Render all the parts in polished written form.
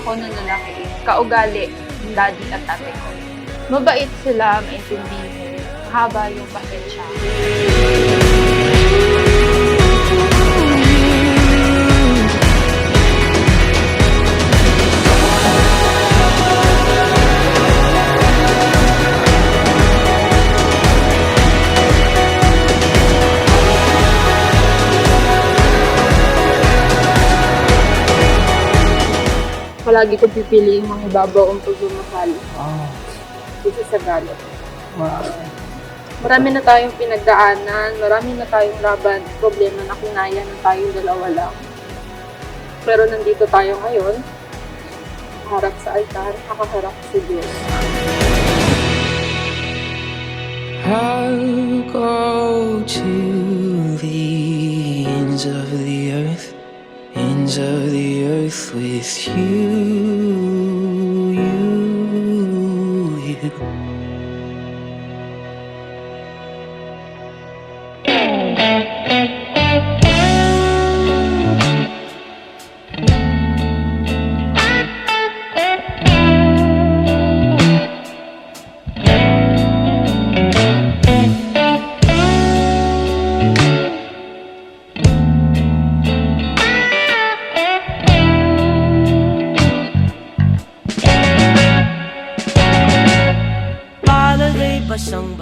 ko nung lalaki, kaugali ng daddy at ate ko. Mabait sila, maintindihin, mahaba yung pasensya. Palagi ko pipiliin mga ibabaw ang pagmamahal. Kasi sa galit. Marami na tayong pinagdaanan, marami na tayong laban, problema na kinaya na tayong dalawa lang. Pero nandito tayo ngayon, harap sa altar, nakaharap sa Diyos. I'll go to the ends of the earth with you.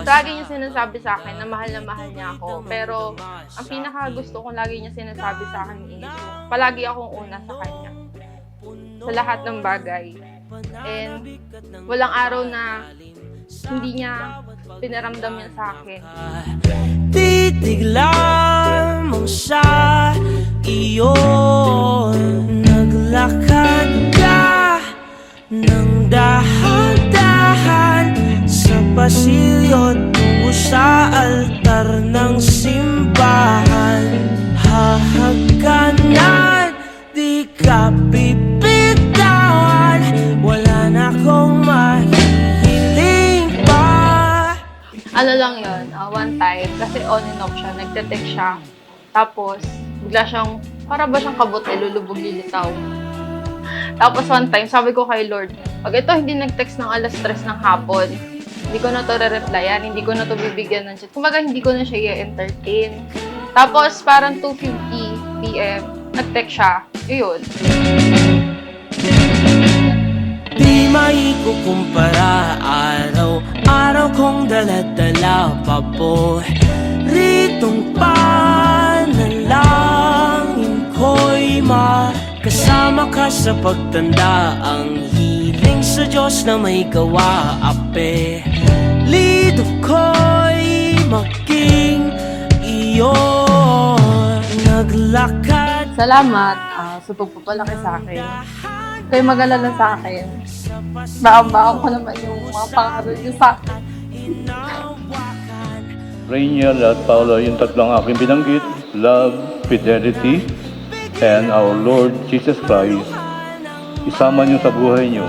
Lagi niya sinasabi sa akin na mahal niya ako. Pero ang pinaka gusto kong lagi niya sinasabi sa akin is palagi akong una sa kanya. Sa lahat ng bagay. And walang araw na hindi niya pinaramdam yan sa akin. Titig lamang sa iyo, naglakad ka ng dahan-dahan sa pasilyo tungo sa altar ng simbahan. Hahagkanan, di ka bibitawan, wala na akong mahihiling pa. Ano lang yun, one time, kasi on and off siya, nagte-text siya. Tapos, bigla siyang, para ba siyang kabote, lulubog lilitaw. Tapos one time, sabi ko kay Lord, pag ito hindi nag-text ng alas 3 ng hapon, hindi ko na to re-replyan, hindi ko na to bibigyan ng chat. Kumbaga, hindi ko na siya i-entertain. Tapos, parang 2:50 p.m., nag-text siya. Yun. Di maikukumpara, araw-araw kong dala-dala pa po. Ritong panalangin ko'y makasama ka sa pagtanda. Ang hiling sa Diyos na may gawa, ape. Lido ko'y maging iyo. Naglakad. Salamat sa pagpapalaki sa akin. Kayo mag-alala sa akin. Baang-baang ko naman yung mga pangarap niyo sa akin. Rainier at Paula, yung tatlong aking binanggit, love, fidelity, and our Lord Jesus Christ, isama niyo sa buhay niyo.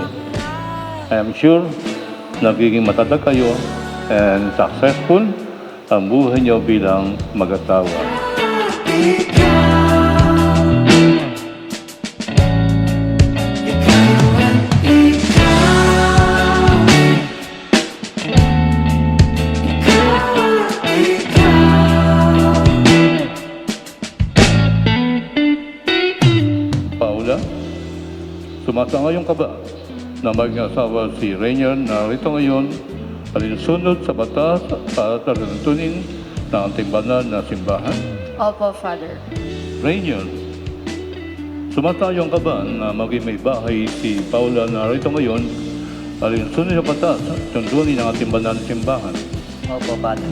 I am sure, nagiging matatag kayo and successful ang buhay niyo bilang mag-asawa. Paula, sumasang-ayon ka ba na mag-asawa si Rainier na rito ngayon alinsunod sa batas at alintunin ng ating banal na simbahan? Opo, Father. Rainier, sumatayon ka ba na maging may bahay si Paula na rito ngayon alinsunod sa batas at tuntunin ng ating banal na simbahan? Opo, Father.